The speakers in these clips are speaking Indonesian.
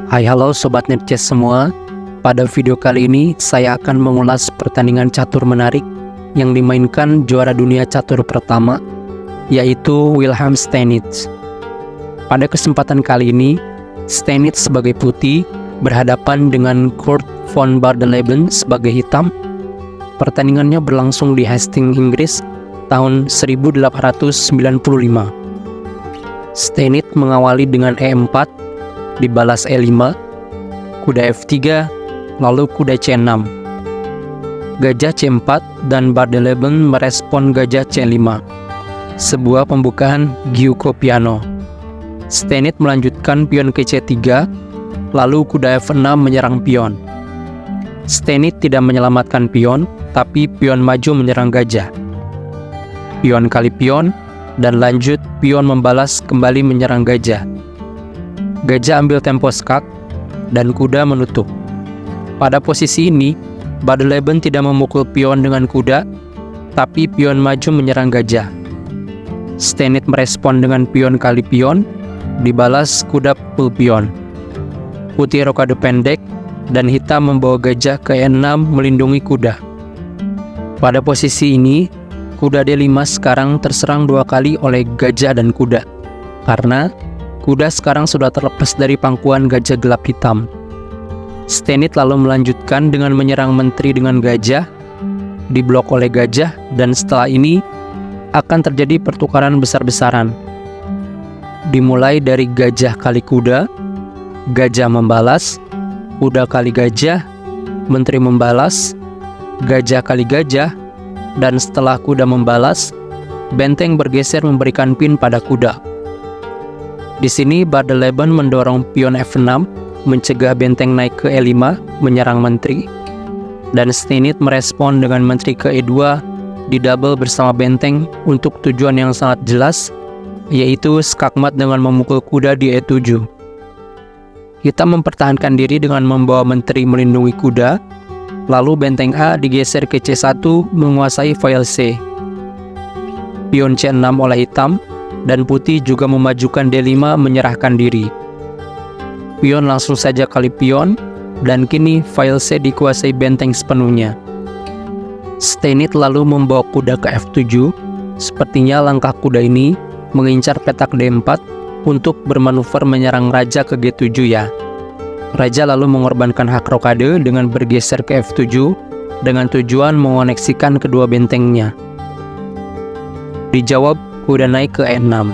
Hai halo Sobat Nepces semua. Pada video kali ini saya akan mengulas pertandingan catur menarik yang dimainkan juara dunia catur pertama, yaitu Wilhelm Steinitz. Pada kesempatan kali ini, Steinitz sebagai putih berhadapan dengan Kurt von Bardeleben sebagai hitam. Pertandingannya berlangsung di Hastings, Inggris tahun 1895. Steinitz mengawali dengan E4, dibalas E5, kuda F3, lalu kuda C6. Gajah C4 dan Bardeleben merespon gajah C5. Sebuah pembukaan Giuco Piano. Steinitz melanjutkan pion ke C3, lalu kuda F6 menyerang pion. Steinitz tidak menyelamatkan pion, tapi pion maju menyerang gajah. Pion kali pion, dan lanjut pion membalas kembali menyerang gajah. Gajah ambil tempo skak, dan kuda menutup. Pada posisi ini, Bardeleben tidak memukul pion dengan kuda, tapi pion maju menyerang gajah. Steinitz merespon dengan pion kali pion, dibalas kuda pukul pion. Putih rokade pendek, dan hitam membawa gajah ke E6 melindungi kuda. Pada posisi ini, kuda D5 sekarang terserang dua kali oleh gajah dan kuda, karena kuda sekarang sudah terlepas dari pangkuan gajah gelap hitam. Steinitz lalu melanjutkan dengan menyerang menteri dengan gajah, diblok oleh gajah, dan setelah ini akan terjadi pertukaran besar-besaran. Dimulai dari gajah kali kuda, gajah membalas, kuda kali gajah, menteri membalas, gajah kali gajah, dan setelah kuda membalas, benteng bergeser memberikan pin pada kuda. Di sini Bardeleben mendorong pion F6 mencegah benteng naik ke E5 menyerang menteri, dan Steinitz merespon dengan menteri ke E2 didouble bersama benteng untuk tujuan yang sangat jelas, yaitu skakmat dengan memukul kuda di E7. Hitam mempertahankan diri dengan membawa menteri melindungi kuda, lalu benteng A digeser ke C1 menguasai file C. Pion C6 oleh hitam, dan putih juga memajukan D5 menyerahkan diri. Pion langsung saja kali pion, dan kini file C dikuasai benteng sepenuhnya. Steinitz lalu membawa kuda ke F7. Sepertinya langkah kuda ini mengincar petak D4 untuk bermanuver menyerang raja ke G7 ya. Raja lalu mengorbankan hak rokade dengan bergeser ke F7 dengan tujuan mengoneksikan kedua bentengnya. Dijawab kuda naik ke E6.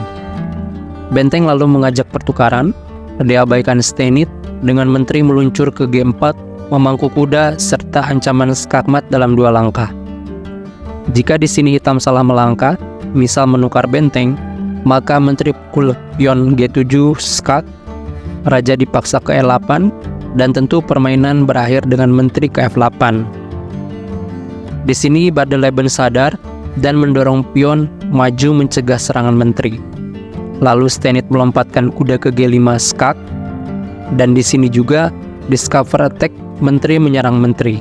Benteng lalu mengajak pertukaran, diabaikan Steinitz dengan menteri meluncur ke G4, memangku kuda serta ancaman skakmat dalam dua langkah. Jika di sini hitam salah melangkah, misal menukar benteng, maka menteri pukul pion G7 skak, raja dipaksa ke E8, dan tentu permainan berakhir dengan menteri ke F8. Di sini Bardeleben sadar dan mendorong pion maju mencegah serangan menteri. Lalu Steinitz melompatkan kuda ke G5 skak, dan di sini juga discover attack menteri menyerang menteri.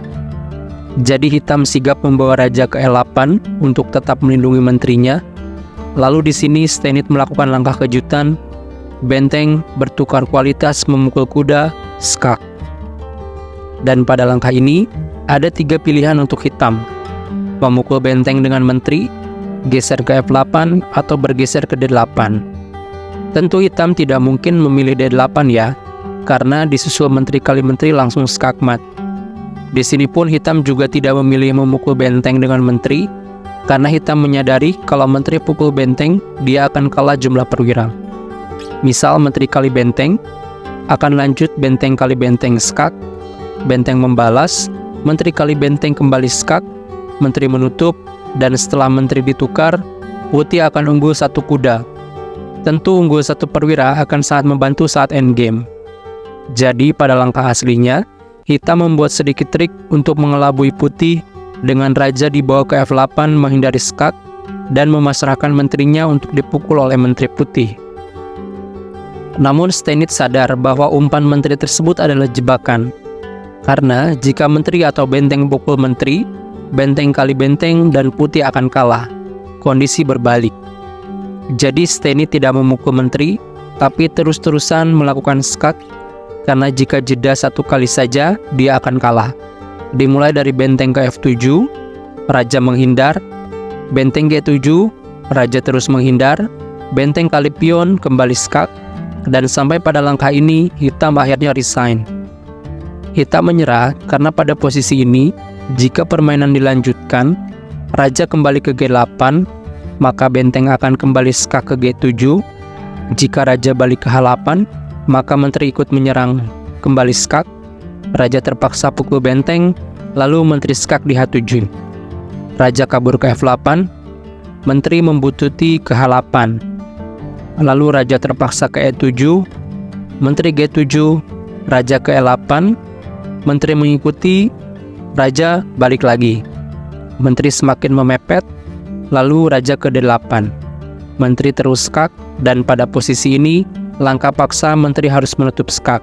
Jadi hitam sigap membawa raja ke E8 untuk tetap melindungi menterinya. Lalu di sini Steinitz melakukan langkah kejutan, benteng bertukar kualitas memukul kuda skak. Dan pada langkah ini ada tiga pilihan untuk hitam: memukul benteng dengan menteri, geser ke F8, atau bergeser ke D8. Tentu hitam tidak mungkin memilih D8 ya, karena disusul menteri kali menteri langsung skakmat. Di sini pun hitam juga tidak memilih memukul benteng dengan menteri, karena hitam menyadari kalau menteri pukul benteng, dia akan kalah jumlah perwira. Misal menteri kali benteng, akan lanjut benteng kali benteng skak, benteng membalas, menteri kali benteng kembali skak, menteri menutup, dan setelah menteri ditukar, putih akan unggul satu kuda. Tentu unggul satu perwira akan sangat membantu saat endgame. Jadi pada langkah aslinya, hitam membuat sedikit trik untuk mengelabui putih dengan raja dibawa ke F8 menghindari skak dan memasrahkan menterinya untuk dipukul oleh menteri putih. Namun Steinitz sadar bahwa umpan menteri tersebut adalah jebakan, karena jika menteri atau benteng pukul menteri, benteng kali benteng dan putih akan kalah. Kondisi berbalik. Jadi Steinitz tidak memukul menteri, tapi terus-terusan melakukan skak karena jika jeda satu kali saja, dia akan kalah. Dimulai dari benteng ke F7, raja menghindar, benteng G7, raja terus menghindar, benteng kali pion kembali skak, dan sampai pada langkah ini, hitam akhirnya resign. Hitam menyerah karena pada posisi ini, jika permainan dilanjutkan, raja kembali ke G8, maka benteng akan kembali skak ke G7. Jika raja balik ke H8, maka menteri ikut menyerang kembali skak. Raja terpaksa pukul benteng, lalu menteri skak di H7. Raja kabur ke F8, menteri membuntuti ke H8. Lalu raja terpaksa ke E7, menteri G7, raja ke E8, menteri mengikuti, raja balik lagi. Menteri semakin memepet, lalu raja ke D8. Menteri terus skak, dan pada posisi ini, langkah paksa menteri harus menutup skak.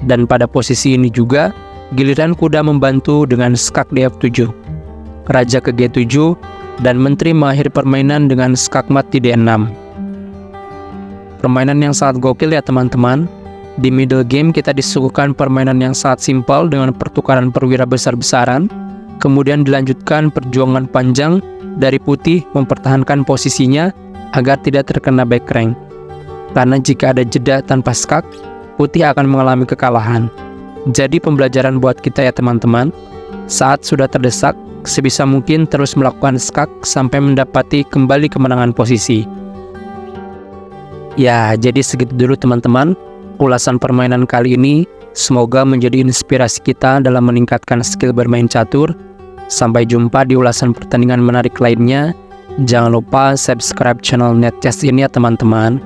Dan pada posisi ini juga, giliran kuda membantu dengan skak di F7. Raja ke G7, dan menteri mengakhiri permainan dengan skak mat di D6. Permainan yang sangat gokil ya teman-teman. Di middle game kita disuguhkan permainan yang sangat simpel dengan pertukaran perwira besar-besaran. Kemudian dilanjutkan perjuangan panjang dari putih mempertahankan posisinya agar tidak terkena back rank. Karena jika ada jeda tanpa skak, putih akan mengalami kekalahan. Jadi pembelajaran buat kita ya teman-teman. Saat sudah terdesak, sebisa mungkin terus melakukan skak sampai mendapati kembali kemenangan posisi. Ya, jadi segitu dulu teman-teman ulasan permainan kali ini. Semoga menjadi inspirasi kita dalam meningkatkan skill bermain catur. Sampai jumpa di ulasan pertandingan menarik lainnya. Jangan lupa subscribe channel Netchess ini ya teman-teman.